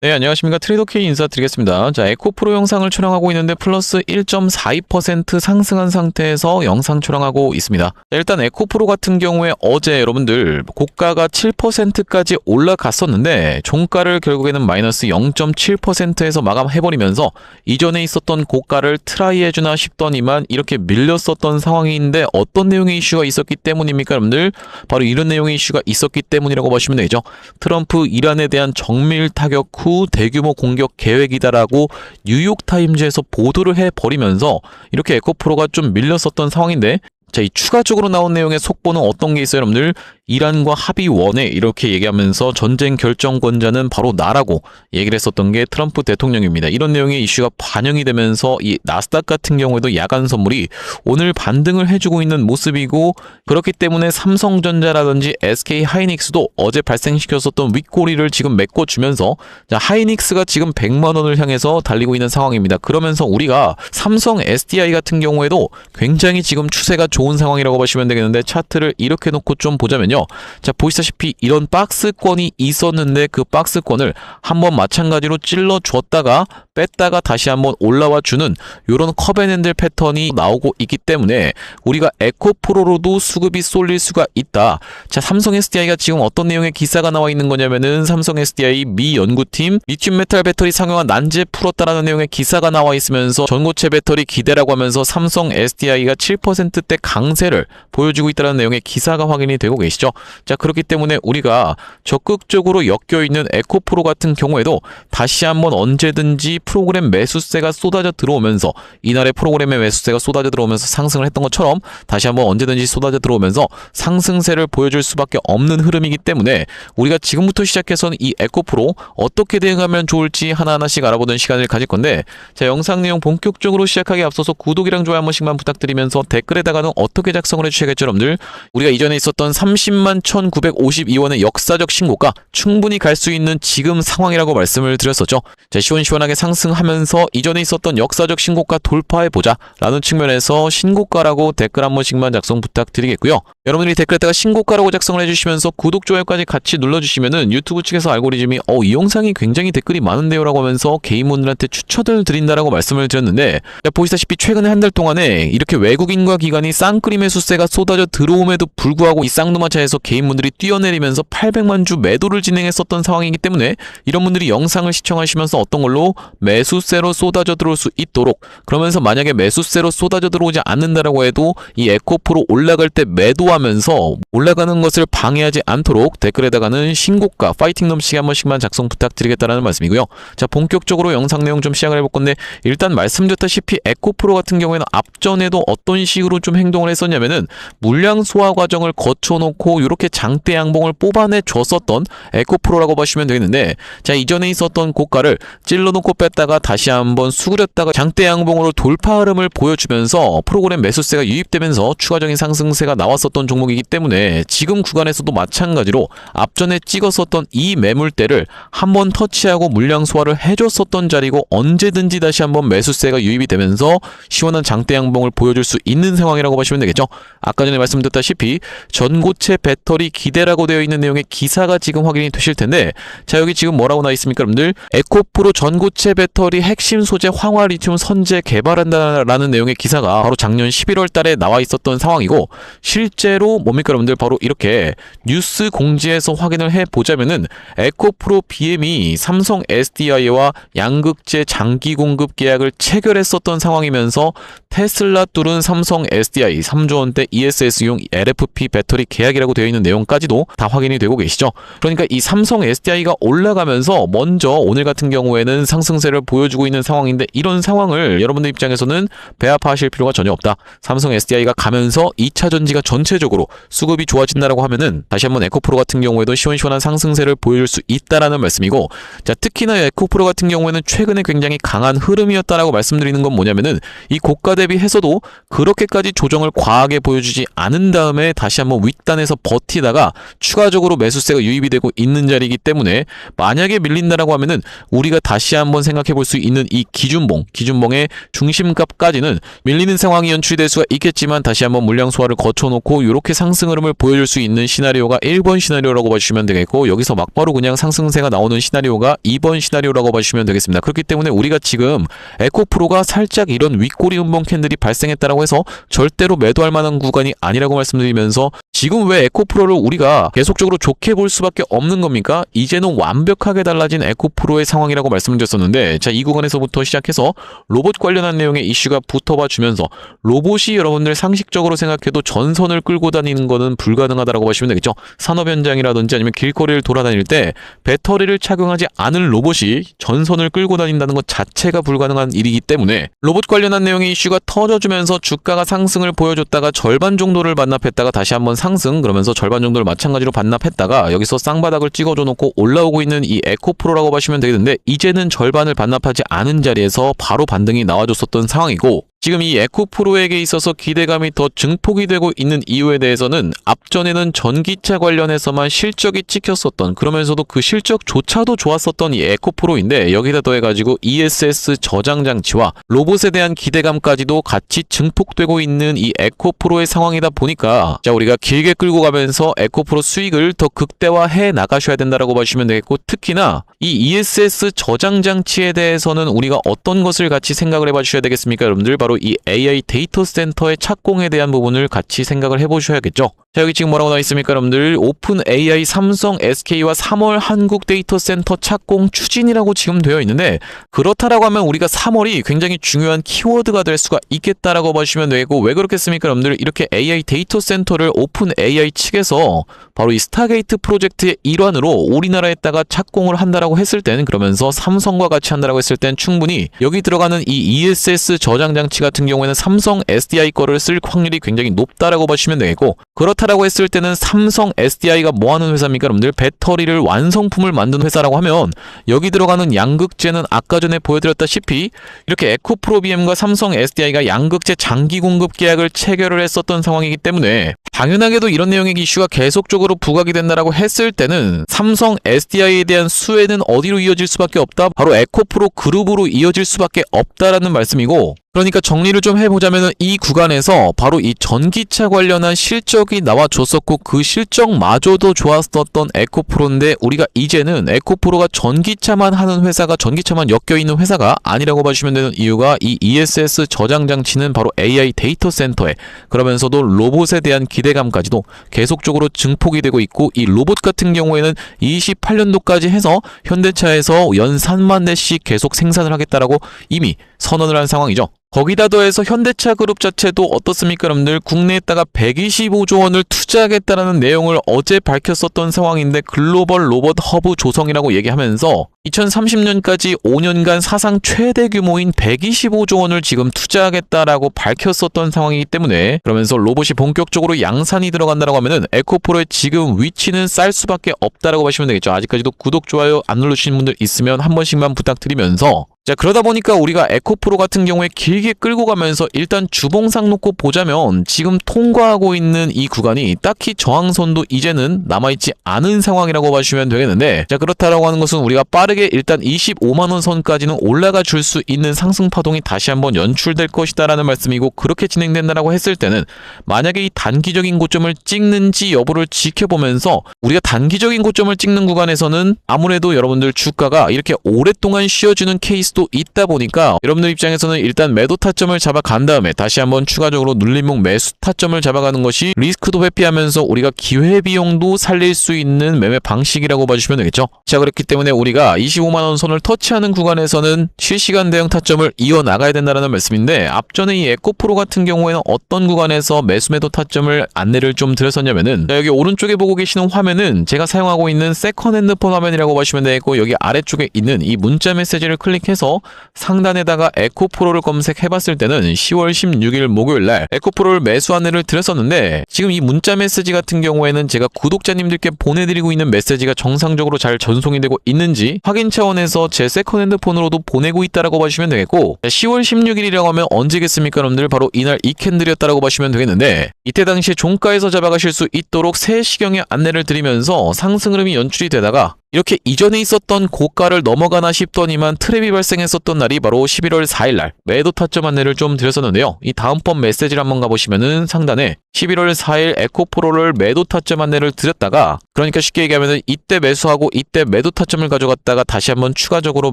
네, 안녕하십니까. 트레이더 K 인사드리겠습니다. 자, 에코프로 영상을 촬영하고 있는데 플러스 1.42% 상승한 상태에서 영상 촬영하고 있습니다. 자, 일단 에코프로 같은 경우에 어제 여러분들 고가가 7%까지 올라갔었는데 종가를 결국에는 마이너스 0.7%에서 마감해버리면서 이전에 있었던 고가를 트라이해주나 싶더니만 이렇게 밀렸었던 상황인데 어떤 내용의 이슈가 있었기 때문입니까, 여러분들? 바로 이런 내용의 이슈가 있었기 때문이라고 보시면 되죠. 트럼프 이란에 대한 정밀 타격 후 대규모 공격 계획이다라고 뉴욕타임즈에서 보도를 해버리면서 이렇게 에코프로가 좀 밀렸었던 상황인데, 자, 이 추가적으로 나온 내용의 속보는 어떤 게 있어요, 여러분들? 이란과 합의 원회 이렇게 얘기하면서 전쟁 결정권자는 바로 나라고 얘기를 했었던 게 트럼프 대통령입니다. 이런 내용의 이슈가 반영이 되면서 이 나스닥 같은 경우에도 야간 선물이 오늘 반등을 해주고 있는 모습이고, 그렇기 때문에 삼성전자라든지 SK 하이닉스도 어제 발생시켰었던 윗꼬리를 지금 메꿔주면서, 자, 하이닉스가 지금 100만 원을 향해서 달리고 있는 상황입니다. 그러면서 우리가 삼성 SDI 같은 경우에도 굉장히 지금 추세가 좋은 상황이라고 보시면 되겠는데, 차트를 이렇게 놓고 좀 보자면요. 자, 보시다시피 이런 박스권이 있었는데 그 박스권을 한번 마찬가지로 찔러 주었다가 뺐다가 다시 한번 올라와 주는 이런 컵앤핸들 패턴이 나오고 있기 때문에 우리가 에코프로로도 수급이 쏠릴 수가 있다. 자, 삼성 SDI가 지금 어떤 내용의 기사가 나와 있는 거냐면은 삼성 SDI 미 연구팀 리튬 메탈 배터리 상용화 난제 풀었다라는 내용의 기사가 나와 있으면서 전고체 배터리 기대라고 하면서 삼성 SDI가 7%대 강세를 보여주고 있다는 내용의 기사가 확인이 되고 계시죠. 자, 그렇기 때문에 우리가 적극적으로 엮여있는 에코프로 같은 경우에도 다시 한번 언제든지 프로그램 매수세가 쏟아져 들어오면서, 이날의 프로그램의 매수세가 쏟아져 들어오면서 상승을 했던 것처럼 다시 한번 언제든지 쏟아져 들어오면서 상승세를 보여줄 수밖에 없는 흐름이기 때문에 우리가 지금부터 시작해서는 이 에코프로 어떻게 대응하면 좋을지 하나하나씩 알아보는 시간을 가질 건데, 자, 영상 내용 본격적으로 시작하기에 앞서서 구독이랑 좋아요 한 번씩만 부탁드리면서 댓글에다가는 어떻게 작성을 해주셔야겠죠, 여러분들? 우리가 이전에 있었던 30만 1952원의 역사적 신고가 충분히 갈 수 있는 지금 상황이라고 말씀을 드렸었죠. 자, 시원시원하게 상승하면서 이전에 있었던 역사적 신고가 돌파해보자 라는 측면에서 신고가라고 댓글 한 번씩만 작성 부탁드리겠고요. 여러분들이 댓글에다가 신고가라고 작성을 해주시면서 구독, 좋아요까지 같이 눌러주시면은 유튜브 측에서 알고리즘이 이 영상이 굉장히 댓글이 많은데요 라고 하면서 개인분들한테 추천을 드린다라고 말씀을 드렸는데, 자, 보시다시피 최근에 한 달 동안에 이렇게 외국인과 기관이 쌍끌이 매수세가 쏟아져 들어옴에도 불구하고 이 쌍두마차에서 개인분들이 뛰어내리면서 800만 주 매도를 진행했었던 상황이기 때문에 이런 분들이 영상을 시청하시면서 어떤 걸로 매수세로 쏟아져 들어올 수 있도록, 그러면서 만약에 매수세로 쏟아져 들어오지 않는다라고 해도 이 에코프로 올라갈 때 매도하면서 올라가는 것을 방해하지 않도록 댓글에다가는 신고가 파이팅 넘치게 한 번씩만 작성 부탁드리겠다라는 말씀이고요. 자, 본격적으로 영상 내용 좀 시작을 해볼 건데, 일단 말씀드렸다시피 에코프로 같은 경우에는 앞전에도 어떤 식으로 좀 행동을 했었냐면은 물량 소화 과정을 거쳐놓고 이렇게 장대 양봉을 뽑아내 줬었던 에코프로라고 보시면 되겠는데, 자, 이전에 있었던 고가를 찔러놓고 뺐다가 다시 한번 수그렸다가 장대 양봉으로 돌파 흐름을 보여주면서 프로그램 매수세가 유입되면서 추가적인 상승세가 나왔었던 종목이기 때문에 지금 구간에서도 마찬가지로 앞전에 찍었었던 이 매물대를 한번 터치하고 물량 소화를 해줬었던 자리고, 언제든지 다시 한번 매수세가 유입이 되면서 시원한 장대 양봉을 보여줄 수 있는 상황이라고 보시면 되겠죠. 아까 전에 말씀드렸다시피 전고체 배터리 기대라고 되어 있는 내용의 기사가 지금 확인이 되실 텐데, 자, 여기 지금 뭐라고 나와 있습니까, 여러분들? 에코프로 전고체 배터리 핵심 소재 황화 리튬 선제 개발한다라는 내용의 기사가 바로 작년 11월 달에 나와 있었던 상황이고, 실제로 뭡니까, 여러분들? 바로 이렇게 뉴스 공지에서 확인을 해 보자면은 에코프로 BM이 삼성 SDI와 양극재 장기 공급 계약을 체결했었던 상황이면서 테슬라 뚫은 삼성 SDI 3조 원대 ESS용 LFP 배터리 계약이라고 되어 있는 내용까지도 다 확인이 되고 계시죠. 그러니까 이 삼성 SDI가 올라가면서 먼저 오늘 같은 경우에는 상승세를 보여주고 있는 상황인데, 이런 상황을 여러분들 입장에서는 배아파하실 필요가 전혀 없다. 삼성 SDI가 가면서 2차 전지가 전체적으로 수급이 좋아진다라고 하면은 다시 한번 에코프로 같은 경우에도 시원시원한 상승세를 보여줄 수 있다라는 말씀이고, 자, 특히나 에코프로 같은 경우에는 최근에 굉장히 강한 흐름이었다라고 말씀드리는 건 뭐냐면은 이 고가 대비해서도 그렇게까지 조정을 과하게 보여주지 않은 다음에 다시 한번 윗단에서 버티다가 추가적으로 매수세가 유입이 되고 있는 자리이기 때문에 만약에 밀린다라고 하면은 우리가 다시 한번 생각해 생각해 볼 수 있는 이 기준봉의 중심값까지는 밀리는 상황이 연출이 될 수가 있겠지만 다시 한번 물량 소화를 거쳐놓고 이렇게 상승 흐름을 보여줄 수 있는 시나리오가 1번 시나리오라고 봐주시면 되겠고, 여기서 막바로 그냥 상승세가 나오는 시나리오가 2번 시나리오라고 봐주시면 되겠습니다. 그렇기 때문에 우리가 지금 에코프로가 살짝 이런 윗꼬리 음봉 캔들이 발생했다라고 해서 절대로 매도할 만한 구간이 아니라고 말씀드리면서, 지금 왜 에코프로를 우리가 계속적으로 좋게 볼 수밖에 없는 겁니까? 이제는 완벽하게 달라진 에코프로의 상황이라고 말씀드렸었는데, 자, 이 구간에서부터 시작해서 로봇 관련한 내용의 이슈가 붙어봐 주면서 로봇이 여러분들 상식적으로 생각해도 전선을 끌고 다니는 거는 불가능하다라고 보시면 되겠죠. 산업 현장이라든지 아니면 길거리를 돌아다닐 때 배터리를 착용하지 않은 로봇이 전선을 끌고 다닌다는 것 자체가 불가능한 일이기 때문에 로봇 관련한 내용의 이슈가 터져주면서 주가가 상승을 보여줬다가 절반 정도를 반납했다가 다시 한번 상승, 그러면서 절반 정도를 마찬가지로 반납했다가 여기서 쌍바닥을 찍어줘 놓고 올라오고 있는 이 에코프로라고 보시면 되겠는데, 이제는 절반을 반납하지 않은 자리에서 바로 반등이 나와줬었던 상황이고, 지금 이 에코프로에게 있어서 기대감이 더 증폭이 되고 있는 이유에 대해서는 앞전에는 전기차 관련해서만 실적이 찍혔었던, 그러면서도 그 실적조차도 좋았었던 이 에코프로인데, 여기다 더해가지고 ESS 저장 장치와 로봇에 대한 기대감까지도 같이 증폭되고 있는 이 에코프로의 상황이다 보니까, 자, 우리가 길게 끌고 가면서 에코프로 수익을 더 극대화해 나가셔야 된다라고 보시면 되겠고, 특히나 이 ESS 저장 장치에 대해서는 우리가 어떤 것을 같이 생각을 해봐 주셔야 되겠습니까? 여러분들 바로 이 AI 데이터 센터의 착공에 대한 부분을 같이 생각을 해보셔야겠죠. 자, 여기 지금 뭐라고 나와 있습니까? 여러분들 오픈 AI 삼성 SK와 3월 한국 데이터 센터 착공 추진이라고 지금 되어 있는데, 그렇다라고 하면 우리가 3월이 굉장히 중요한 키워드가 될 수가 있겠다라고 보시면 되겠고, 왜 그렇겠습니까? 여러분들 이렇게 AI 데이터 센터를 오픈 AI 측에서 바로 이 스타게이트 프로젝트의 일환으로 우리나라에다가 착공을 한다라고 했을 때는, 그러면서 삼성과 같이 한다라고 했을 땐 충분히 여기 들어가는 이 ESS 저장 장치 같은 경우에는 삼성 SDI 거를 쓸 확률이 굉장히 높다라고 보시면 되겠고, 그렇다라고 했을 때는 삼성 SDI가 뭐 하는 회사입니까? 여러분들 배터리를 완성품을 만든 회사라고 하면 여기 들어가는 양극재는 아까 전에 보여드렸다시피 이렇게 에코프로비엠과 삼성 SDI가 양극재 장기 공급 계약을 체결을 했었던 상황이기 때문에, 당연하게도 이런 내용의 이슈가 계속적으로 부각이 된다라고 했을 때는 삼성 SDI에 대한 수혜는 어디로 이어질 수밖에 없다? 바로 에코프로 그룹으로 이어질 수밖에 없다라는 말씀이고, 그러니까 정리를 좀 해보자면 이 구간에서 바로 이 전기차 관련한 실적이 나와줬었고 그 실적마저도 좋았었던 에코프로인데, 우리가 이제는 에코프로가 전기차만 하는 회사가, 전기차만 엮여있는 회사가 아니라고 봐주시면 되는 이유가, 이 ESS 저장 장치는 바로 AI 데이터 센터에, 그러면서도 로봇에 대한 기대감까지도 계속적으로 증폭이 되고 있고, 이 로봇 같은 경우에는 28년도까지 해서 현대차에서 연 3만 대씩 계속 생산을 하겠다라고 이미 선언을 한 상황이죠. 거기다 더해서 현대차 그룹 자체도 어떻습니까? 여러분들 국내에다가 125조 원을 투자하겠다라는 내용을 어제 밝혔었던 상황인데, 글로벌 로봇 허브 조성이라고 얘기하면서 2030년까지 5년간 사상 최대 규모인 125조 원을 지금 투자하겠다라고 밝혔었던 상황이기 때문에, 그러면서 로봇이 본격적으로 양산이 들어간다라고 하면은 에코프로의 지금 위치는 쌀 수밖에 없다라고 보시면 되겠죠. 아직까지도 구독, 좋아요 안 누르신 분들 있으면 한 번씩만 부탁드리면서, 자, 그러다 보니까 우리가 에코프로 같은 경우에 길게 끌고 가면서 일단 주봉상 놓고 보자면 지금 통과하고 있는 이 구간이 딱히 저항선도 이제는 남아있지 않은 상황이라고 봐주시면 되겠는데, 자, 그렇다라고 하는 것은 우리가 빠르게 일단 25만원 선까지는 올라가 줄 수 있는 상승 파동이 다시 한번 연출될 것이다라는 말씀이고, 그렇게 진행된다라고 했을 때는 만약에 이 단기적인 고점을 찍는지 여부를 지켜보면서, 우리가 단기적인 고점을 찍는 구간에서는 아무래도 여러분들 주가가 이렇게 오랫동안 쉬어주는 케이스도 있다 보니까 여러분들 입장에서는 일단 매도 타점을 잡아간 다음에 다시 한번 추가적으로 눌림목 매수 타점을 잡아가는 것이 리스크도 회피하면서 우리가 기회비용도 살릴 수 있는 매매 방식이라고 봐주시면 되겠죠. 자, 그렇기 때문에 우리가 25만원 선을 터치하는 구간에서는 실시간 대응 타점을 이어나가야 된다는 말씀인데, 앞전에 이 에코프로 같은 경우에는 어떤 구간에서 매수 매도 타점을 안내를 좀 드렸었냐면은, 자, 여기 오른쪽에 보고 계시는 화면은 제가 사용하고 있는 세컨 핸드폰 화면이라고 보시면 되겠고, 여기 아래쪽에 있는 이 문자 메시지를 클릭해서 상단에다가 에코프로를 검색해봤을 때는 10월 16일 목요일날 에코프로를 매수 안내를 드렸었는데, 지금 이 문자 메시지 같은 경우에는 제가 구독자님들께 보내드리고 있는 메시지가 정상적으로 잘 전송이 되고 있는지 확인 차원에서 제 세컨 핸드폰으로도 보내고 있다라고 보시면 되겠고, 10월 16일이라고 하면 언제겠습니까? 여러분들 바로 이날 이 캔들이었다라고 보시면 되겠는데, 이때 당시에 종가에서 잡아가실 수 있도록 3시경에 안내를 드리면서 상승 흐름이 연출이 되다가 이렇게 이전에 있었던 고가를 넘어가나 싶더니만 트랩이 발생했었던 날이 바로 11월 4일 날 매도 타점 안내를 좀 드렸었는데요. 이 다음번 메시지를 한번 가보시면은 상단에 11월 4일 에코프로를 매도 타점 안내를 드렸다가, 그러니까 쉽게 얘기하면은 이때 매수하고 이때 매도 타점을 가져갔다가 다시 한번 추가적으로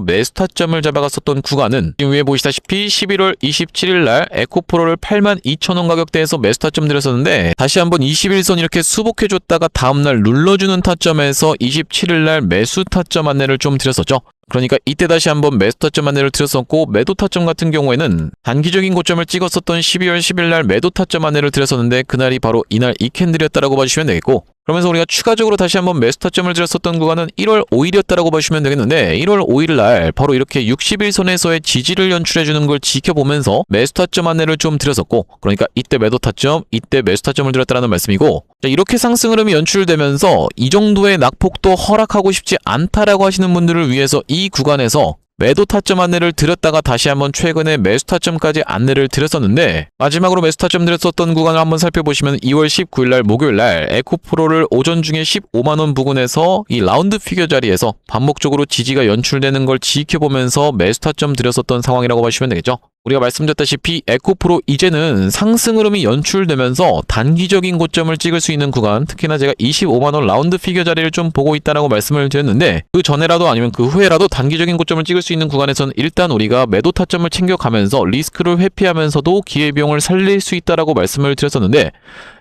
매수 타점을 잡아갔었던 구간은 지금 위에 보시다시피 11월 27일 날 에코프로를 82,000원 가격대에서 매수 타점 드렸었는데, 다시 한번 21선 이렇게 수복해줬다가 다음날 눌러주는 타점에서 27일 날 매수 타점 안내를 좀 드렸었죠. 그러니까 이때 다시 한번 매수 타점 안내를 드렸었고, 매도 타점 같은 경우에는 단기적인 고점을 찍었었던 12월 10일 날 매도 타점 안내를 드렸었는데, 그날이 바로 이날 이 캔들이었다라고 봐주시면 되겠고, 그러면서 우리가 추가적으로 다시 한번 매수 타점을 드렸었던 구간은 1월 5일이었다라고 봐주시면 되겠는데, 1월 5일 날 바로 이렇게 61선에서의 지지를 연출해주는 걸 지켜보면서 매수 타점 안내를 좀 드렸었고, 그러니까 이때 매도 타점, 이때 매수 타점을 드렸다라는 말씀이고, 자, 이렇게 상승 흐름이 연출되면서 이 정도의 낙폭도 허락하고 싶지 않다라고 하시는 분들을 위해서 이 구간에서 매도 타점 안내를 드렸다가 다시 한번 최근에 매수 타점까지 안내를 드렸었는데, 마지막으로 매수 타점 드렸었던 구간을 한번 살펴보시면 2월 19일 날 목요일 날 에코프로를 오전 중에 15만원 부근에서 이 라운드 피겨 자리에서 반복적으로 지지가 연출되는 걸 지켜보면서 매수 타점 드렸었던 상황이라고 보시면 되겠죠. 우리가 말씀드렸다시피 에코프로 이제는 상승 흐름이 연출되면서 단기적인 고점을 찍을 수 있는 구간, 특히나 제가 25만원 라운드 피겨 자리를 좀 보고 있다라고 말씀을 드렸는데, 그 전에라도 아니면 그 후에라도 단기적인 고점을 찍을 수 있는 구간에서는 일단 우리가 매도 타점을 챙겨가면서 리스크를 회피하면서도 기회비용을 살릴 수 있다라고 말씀을 드렸었는데,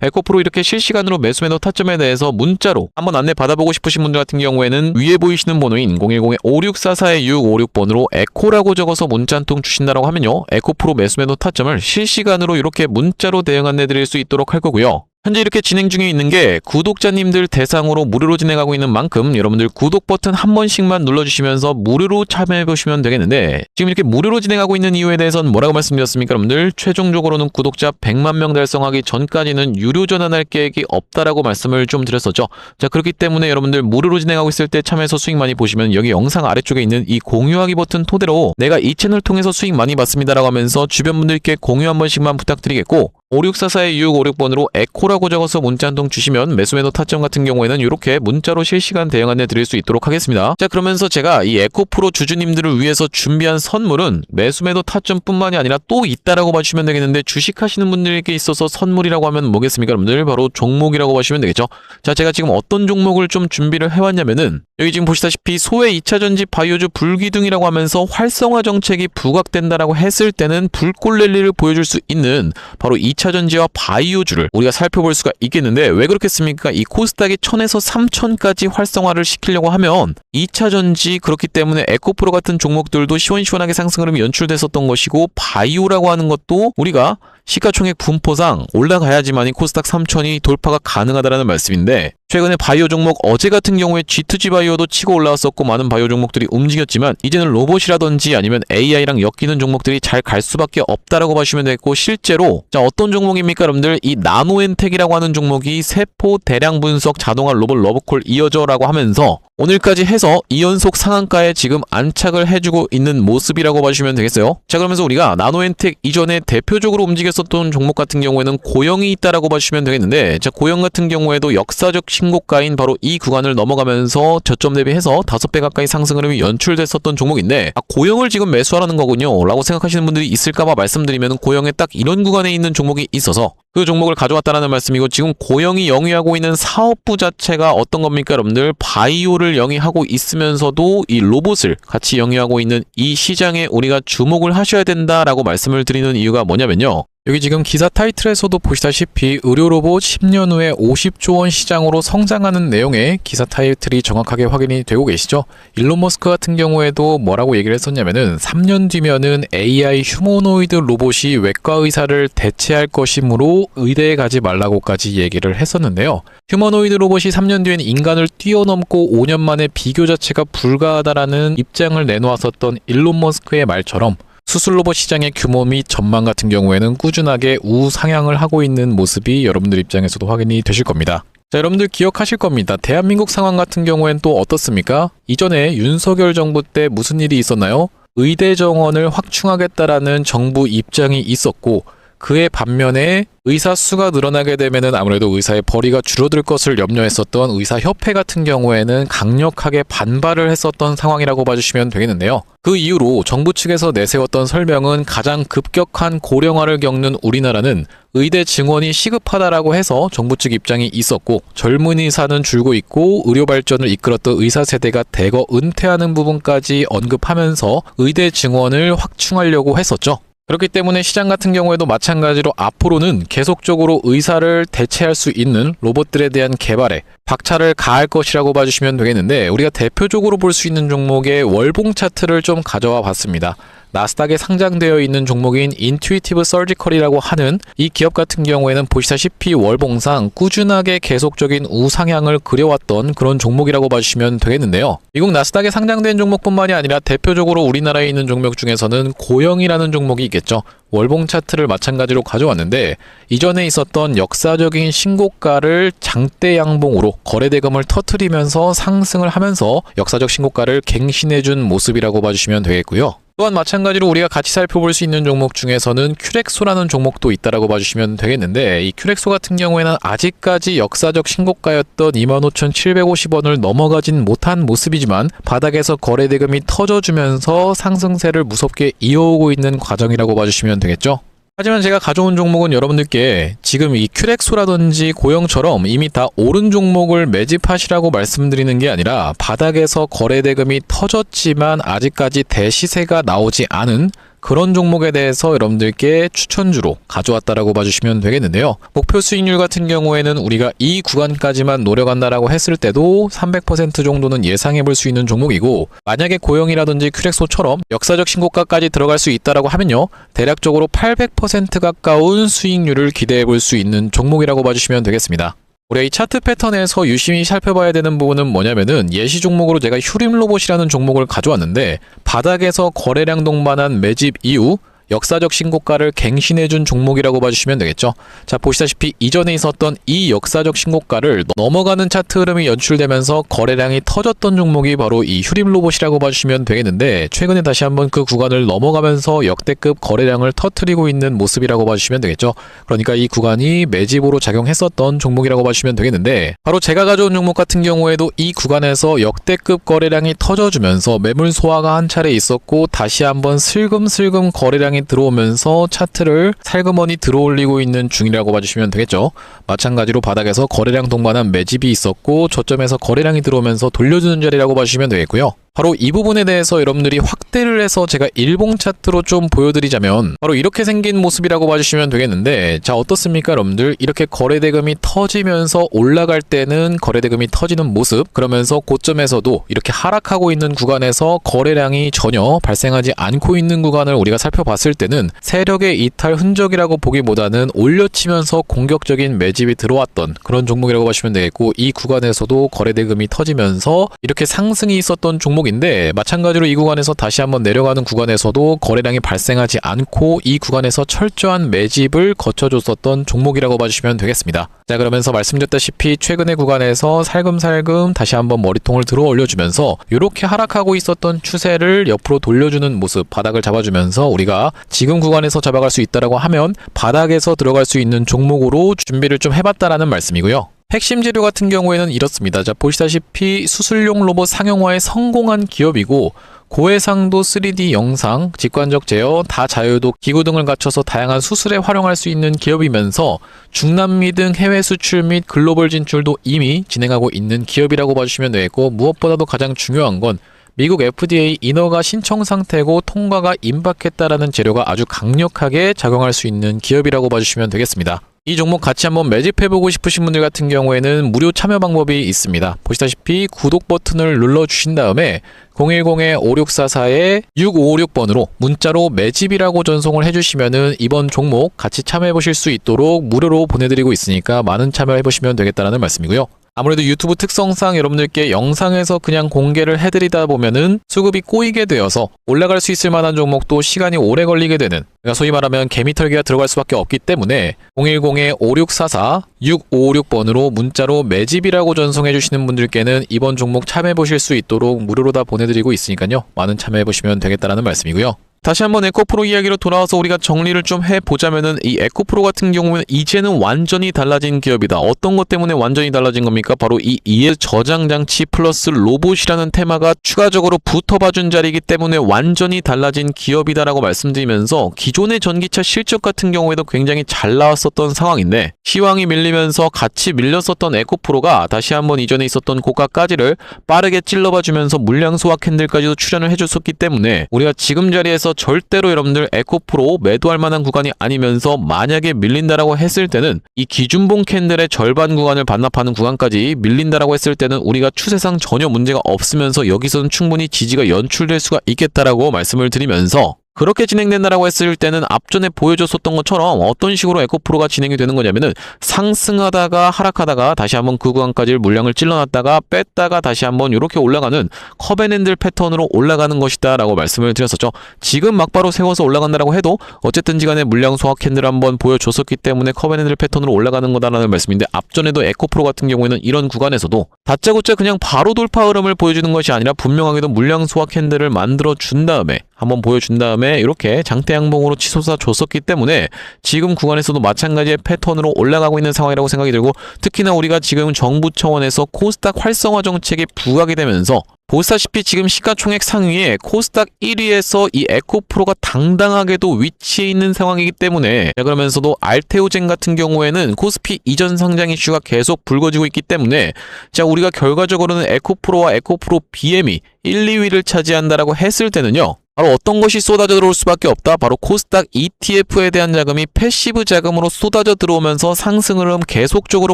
에코프로 이렇게 실시간으로 매수 매도 타점에 대해서 문자로 한번 안내 받아보고 싶으신 분들 같은 경우에는 위에 보이시는 번호인 010-5644-656번으로 에코라고 적어서 문자 한 통 주신다라고 하면요, 에코프로 매수 매도 타점을 실시간으로 이렇게 문자로 대응 안내 드릴 수 있도록 할 거고요. 현재 이렇게 진행 중에 있는 게 구독자님들 대상으로 무료로 진행하고 있는 만큼 여러분들 구독 버튼 한 번씩만 눌러주시면서 무료로 참여해보시면 되겠는데, 지금 이렇게 무료로 진행하고 있는 이유에 대해서는 뭐라고 말씀드렸습니까? 여러분들 최종적으로는 구독자 100만 명 달성하기 전까지는 유료 전환할 계획이 없다라고 말씀을 좀 드렸었죠. 자, 그렇기 때문에 여러분들 무료로 진행하고 있을 때 참여해서 수익 많이 보시면 여기 영상 아래쪽에 있는 이 공유하기 버튼 토대로 내가 이 채널 통해서 수익 많이 봤습니다라고 하면서 주변 분들께 공유 한 번씩만 부탁드리겠고, 5644-656번으로 에코라고 적어서 문자 한 통 주시면 매수 매도 타점 같은 경우에는 이렇게 문자로 실시간 대응 안내 드릴 수 있도록 하겠습니다. 자, 그러면서 제가 이 에코프로 주주님들을 위해서 준비한 선물은 매수 매도 타점뿐만이 아니라 또 있다라고 봐주시면 되겠는데, 주식하시는 분들에게 있어서 선물이라고 하면 뭐겠습니까? 여러분들 바로 종목이라고 봐주시면 되겠죠. 자, 제가 지금 어떤 종목을 좀 준비를 해왔냐면은, 여기 지금 보시다시피 소외 2차전지 바이오주 불기둥이라고 하면서 활성화 정책이 부각된다라고 했을 때는 불꽃 랠리를 보여줄 수 있는 바로 2차전지와 바이오주를 우리가 살펴볼 수가 있겠는데, 왜 그렇겠습니까? 이 코스닥이 1000에서 3000까지 활성화를 시키려고 하면 2차전지, 그렇기 때문에 에코프로 같은 종목들도 시원시원하게 상승 흐름이 연출됐었던 것이고, 바이오라고 하는 것도 우리가 시가총액 분포상 올라가야지만이 코스닥 3000이 돌파가 가능하다라는 말씀인데, 최근에 바이오 종목 어제 같은 경우에 G2G 바이오도 치고 올라왔었고 많은 바이오 종목들이 움직였지만, 이제는 로봇이라든지 아니면 AI랑 엮이는 종목들이 잘 갈 수밖에 없다라고 봐주시면 되겠고, 실제로 자, 어떤 종목입니까 여러분들? 이 나노엔텍이라고 하는 종목이 세포 대량 분석 자동화 로봇 러브콜 이어져라고 하면서 오늘까지 해서 2연속 상한가에 지금 안착을 해주고 있는 모습이라고 봐주시면 되겠어요. 자, 그러면서 우리가 나노엔텍 이전에 대표적으로 움직였었던 종목 같은 경우에는 고영이 있다라고 봐주시면 되겠는데, 자, 고영 같은 경우에도 역사적 신고가인 바로 이 구간을 넘어가면서 저점 대비해서 5배 가까이 상승 흐름이 연출됐었던 종목인데, 고영을 지금 매수하라는 거군요 라고 생각하시는 분들이 있을까봐 말씀드리면, 고영에 딱 이런 구간에 있는 종목이 있어서 그 종목을 가져왔다라는 말씀이고, 지금 고영이 영위하고 있는 사업부 자체가 어떤 겁니까 여러분들? 바이오를 영위하고 있으면서도 이 로봇을 같이 영위하고 있는 이 시장에 우리가 주목을 하셔야 된다라고 말씀을 드리는 이유가 뭐냐면요, 여기 지금 기사 타이틀에서도 보시다시피 의료 로봇 10년 후에 50조 원 시장으로 성장하는 내용의 기사 타이틀이 정확하게 확인이 되고 계시죠. 일론 머스크 같은 경우에도 뭐라고 얘기를 했었냐면은 3년 뒤면은 AI 휴머노이드 로봇이 외과 의사를 대체할 것이므로 의대에 가지 말라고까지 얘기를 했었는데요. 휴머노이드 로봇이 3년 뒤엔 인간을 뛰어넘고 5년 만에 비교 자체가 불가하다라는 입장을 내놓았었던 일론 머스크의 말처럼 수술 로봇 시장의 규모 및 전망 같은 경우에는 꾸준하게 우상향을 하고 있는 모습이 여러분들 입장에서도 확인이 되실 겁니다. 자, 여러분들 기억하실 겁니다. 대한민국 상황 같은 경우엔 또 어떻습니까? 이전에 윤석열 정부 때 무슨 일이 있었나요? 의대 정원을 확충하겠다라는 정부 입장이 있었고, 그의 반면에 의사 수가 늘어나게 되면은 아무래도 의사의 벌이가 줄어들 것을 염려했었던 의사협회 같은 경우에는 강력하게 반발을 했었던 상황이라고 봐주시면 되겠는데요. 그 이후로 정부 측에서 내세웠던 설명은 가장 급격한 고령화를 겪는 우리나라는 의대 증원이 시급하다라고 해서 정부 측 입장이 있었고, 젊은 의사는 줄고 있고 의료 발전을 이끌었던 의사 세대가 대거 은퇴하는 부분까지 언급하면서 의대 증원을 확충하려고 했었죠. 그렇기 때문에 시장 같은 경우에도 마찬가지로 앞으로는 계속적으로 의사를 대체할 수 있는 로봇들에 대한 개발에 박차를 가할 것이라고 봐주시면 되겠는데, 우리가 대표적으로 볼 수 있는 종목의 월봉 차트를 좀 가져와 봤습니다. 나스닥에 상장되어 있는 종목인 인투이티브 서지컬이라고 하는 이 기업 같은 경우에는 보시다시피 월봉상 꾸준하게 계속적인 우상향을 그려왔던 그런 종목이라고 봐주시면 되겠는데요. 미국 나스닥에 상장된 종목뿐만이 아니라 대표적으로 우리나라에 있는 종목 중에서는 고영이라는 종목이 있겠죠. 월봉 차트를 마찬가지로 가져왔는데, 이전에 있었던 역사적인 신고가를 장대 양봉으로 거래대금을 터트리면서 상승을 하면서 역사적 신고가를 갱신해준 모습이라고 봐주시면 되겠고요. 또한 마찬가지로 우리가 같이 살펴볼 수 있는 종목 중에서는 큐렉소라는 종목도 있다라고 봐주시면 되겠는데, 이 큐렉소 같은 경우에는 아직까지 역사적 신고가였던 25,750원을 넘어가진 못한 모습이지만 바닥에서 거래대금이 터져주면서 상승세를 무섭게 이어오고 있는 과정이라고 봐주시면 되겠죠. 하지만 제가 가져온 종목은 여러분들께 지금 이 큐렉소라든지 고영처럼 이미 다 오른 종목을 매집하시라고 말씀드리는 게 아니라, 바닥에서 거래대금이 터졌지만 아직까지 대시세가 나오지 않은 그런 종목에 대해서 여러분들께 추천주로 가져왔다라고 봐주시면 되겠는데요. 목표 수익률 같은 경우에는 우리가 이 구간까지만 노려간다라고 했을 때도 300% 정도는 예상해 볼 수 있는 종목이고, 만약에 고영이라든지 큐렉소처럼 역사적 신고가까지 들어갈 수 있다라고 하면요, 대략적으로 800% 가까운 수익률을 기대해 볼 수 있는 종목이라고 봐주시면 되겠습니다. 우리가 이 차트 패턴에서 유심히 살펴봐야 되는 부분은 뭐냐면은, 예시 종목으로 제가 휴림로봇이라는 종목을 가져왔는데, 바닥에서 거래량 동반한 매집 이후 역사적 신고가를 갱신해준 종목이라고 봐주시면 되겠죠. 자, 보시다시피 이전에 있었던 이 역사적 신고가를 넘어가는 차트 흐름이 연출되면서 거래량이 터졌던 종목이 바로 이 휴림로봇이라고 봐주시면 되겠는데, 최근에 다시 한번 그 구간을 넘어가면서 역대급 거래량을 터뜨리고 있는 모습이라고 봐주시면 되겠죠. 그러니까 이 구간이 매집으로 작용했었던 종목이라고 봐주시면 되겠는데, 바로 제가 가져온 종목 같은 경우에도 이 구간에서 역대급 거래량이 터져주면서 매물 소화가 한 차례 있었고, 다시 한번 슬금슬금 거래량이 들어오면서 차트를 살그머니 들어올리고 있는 중이라고 봐주시면 되겠죠. 마찬가지로 바닥에서 거래량 동반한 매집이 있었고, 저점에서 거래량이 들어오면서 돌려주는 자리라고 봐주시면 되겠고요. 바로 이 부분에 대해서 여러분들이 확대를 해서 제가 일봉 차트로 좀 보여드리자면, 바로 이렇게 생긴 모습이라고 봐주시면 되겠는데, 자, 어떻습니까 여러분들? 이렇게 거래대금이 터지면서 올라갈 때는 거래대금이 터지는 모습, 그러면서 고점에서도 이렇게 하락하고 있는 구간에서 거래량이 전혀 발생하지 않고 있는 구간을 우리가 살펴봤을 때는 세력의 이탈 흔적이라고 보기보다는 올려치면서 공격적인 매집이 들어왔던 그런 종목이라고 보시면 되겠고, 이 구간에서도 거래대금이 터지면서 이렇게 상승이 있었던 종목인데, 마찬가지로 이 구간에서 다시 한번 내려가는 구간에서도 거래량이 발생하지 않고 이 구간에서 철저한 매집을 거쳐줬었던 종목이라고 봐주시면 되겠습니다. 자, 그러면서 말씀드렸다시피 최근의 구간에서 살금살금 다시 한번 머리통을 들어 올려주면서 이렇게 하락하고 있었던 추세를 옆으로 돌려주는 모습, 바닥을 잡아주면서 우리가 지금 구간에서 잡아갈 수 있다라고 하면 바닥에서 들어갈 수 있는 종목으로 준비를 좀 해봤다라는 말씀이고요. 핵심 재료 같은 경우에는 이렇습니다. 자, 보시다시피 수술용 로봇 상용화에 성공한 기업이고, 고해상도 3D 영상, 직관적 제어, 다자유도 기구 등을 갖춰서 다양한 수술에 활용할 수 있는 기업이면서 중남미 등 해외 수출 및 글로벌 진출도 이미 진행하고 있는 기업이라고 봐주시면 되겠고, 무엇보다도 가장 중요한 건 미국 FDA 인허가 신청 상태고 통과가 임박했다라는 재료가 아주 강력하게 작용할 수 있는 기업이라고 봐주시면 되겠습니다. 이 종목 같이 한번 매집해보고 싶으신 분들 같은 경우에는 무료 참여 방법이 있습니다. 보시다시피 구독 버튼을 눌러주신 다음에 010-5644-6556번으로 문자로 매집이라고 전송을 해주시면은 이번 종목 같이 참여해보실 수 있도록 무료로 보내드리고 있으니까 많은 참여해보시면 되겠다라는 말씀이고요. 아무래도 유튜브 특성상 여러분들께 영상에서 그냥 공개를 해드리다 보면은 수급이 꼬이게 되어서 올라갈 수 있을 만한 종목도 시간이 오래 걸리게 되는, 그러니까 소위 말하면 개미털기가 들어갈 수밖에 없기 때문에 010-5644-6556번으로 문자로 매집이라고 전송해 주시는 분들께는 이번 종목 참여해 보실 수 있도록 무료로 다 보내드리고 있으니까요. 많은 참여해 보시면 되겠다라는 말씀이고요. 다시 한번 에코프로 이야기로 돌아와서 우리가 정리를 좀 해보자면은 이 에코프로 같은 경우는 이제는 완전히 달라진 기업이다. 어떤 것 때문에 완전히 달라진 겁니까? 바로 이 ES 저장장치 플러스 로봇이라는 테마가 추가적으로 붙어봐준 자리이기 때문에 완전히 달라진 기업이다라고 말씀드리면서 기존의 전기차 실적 같은 경우에도 굉장히 잘 나왔었던 상황인데 시황이 밀리면서 같이 밀렸었던 에코프로가 다시 한번 이전에 있었던 고가까지를 빠르게 찔러봐주면서 물량 소화 캔들까지도 출현을 해줬었기 때문에 우리가 지금 자리에서 절대로 여러분들 에코프로 매도할 만한 구간이 아니면서 만약에 밀린다라고 했을 때는 이 기준봉 캔들의 절반 구간을 반납하는 구간까지 밀린다라고 했을 때는 우리가 추세상 전혀 문제가 없으면서 여기서는 충분히 지지가 연출될 수가 있겠다라고 말씀을 드리면서 그렇게 진행된다라고 했을 때는 앞전에 보여줬었던 것처럼 어떤 식으로 에코프로가 진행이 되는 거냐면은 상승하다가 하락하다가 다시 한번 그 구간까지 물량을 찔러놨다가 뺐다가 다시 한번 이렇게 올라가는 커벤핸들 패턴으로 올라가는 것이다 라고 말씀을 드렸었죠. 지금 막바로 세워서 올라간다라고 해도 어쨌든 지간에 물량 소화 캔들 한번 보여줬었기 때문에 커벤핸들 패턴으로 올라가는 거다라는 말씀인데 앞전에도 에코프로 같은 경우에는 이런 구간에서도 다짜고짜 그냥 바로 돌파 흐름을 보여주는 것이 아니라 분명하게도 물량 소화 캔들을 만들어 준 다음에 한번 보여준 다음에 이렇게 장대 양봉으로 치솟아 줬었기 때문에 지금 구간에서도 마찬가지의 패턴으로 올라가고 있는 상황이라고 생각이 들고 특히나 우리가 지금 정부 차원에서 코스닥 활성화 정책이 부각이 되면서 보시다시피 지금 시가총액 상위에 코스닥 1위에서 이 에코프로가 당당하게도 위치해 있는 상황이기 때문에 그러면서도 알테오젠 같은 경우에는 코스피 이전 상장 이슈가 계속 불거지고 있기 때문에 자 우리가 결과적으로는 에코프로와 에코프로 BM이 1, 2위를 차지한다라고 했을 때는요. 바로 어떤 것이 쏟아져 들어올 수밖에 없다. 바로 코스닥 ETF에 대한 자금이 패시브 자금으로 쏟아져 들어오면서 상승 흐름 계속적으로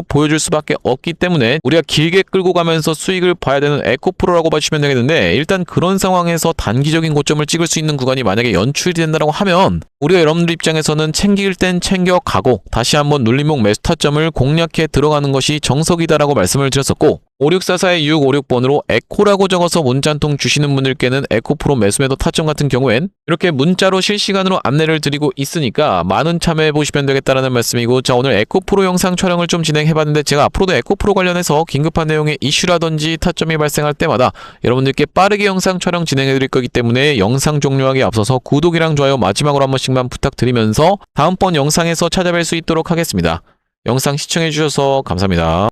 보여줄 수밖에 없기 때문에 우리가 길게 끌고 가면서 수익을 봐야 되는 에코프로라고 봐주시면 되겠는데 일단 그런 상황에서 단기적인 고점을 찍을 수 있는 구간이 만약에 연출이 된다고 하면 우리가 여러분들 입장에서는 챙길 땐 챙겨가고 다시 한번 눌림목 매수 타점을 공략해 들어가는 것이 정석이다라고 말씀을 드렸었고 5644-2656번으로 에코라고 적어서 문자 한 통 주시는 분들께는 에코프로 매수매도 타점 같은 경우엔 이렇게 문자로 실시간으로 안내를 드리고 있으니까 많은 참여해 보시면 되겠다라는 말씀이고 자 오늘 에코프로 영상 촬영을 좀 진행해봤는데 제가 앞으로도 에코프로 관련해서 긴급한 내용의 이슈라든지 타점이 발생할 때마다 여러분들께 빠르게 영상 촬영 진행해 드릴 거기 때문에 영상 종료하기에 앞서서 구독이랑 좋아요 마지막으로 한 번씩만 부탁드리면서 다음번 영상에서 찾아뵐 수 있도록 하겠습니다. 영상 시청해 주셔서 감사합니다.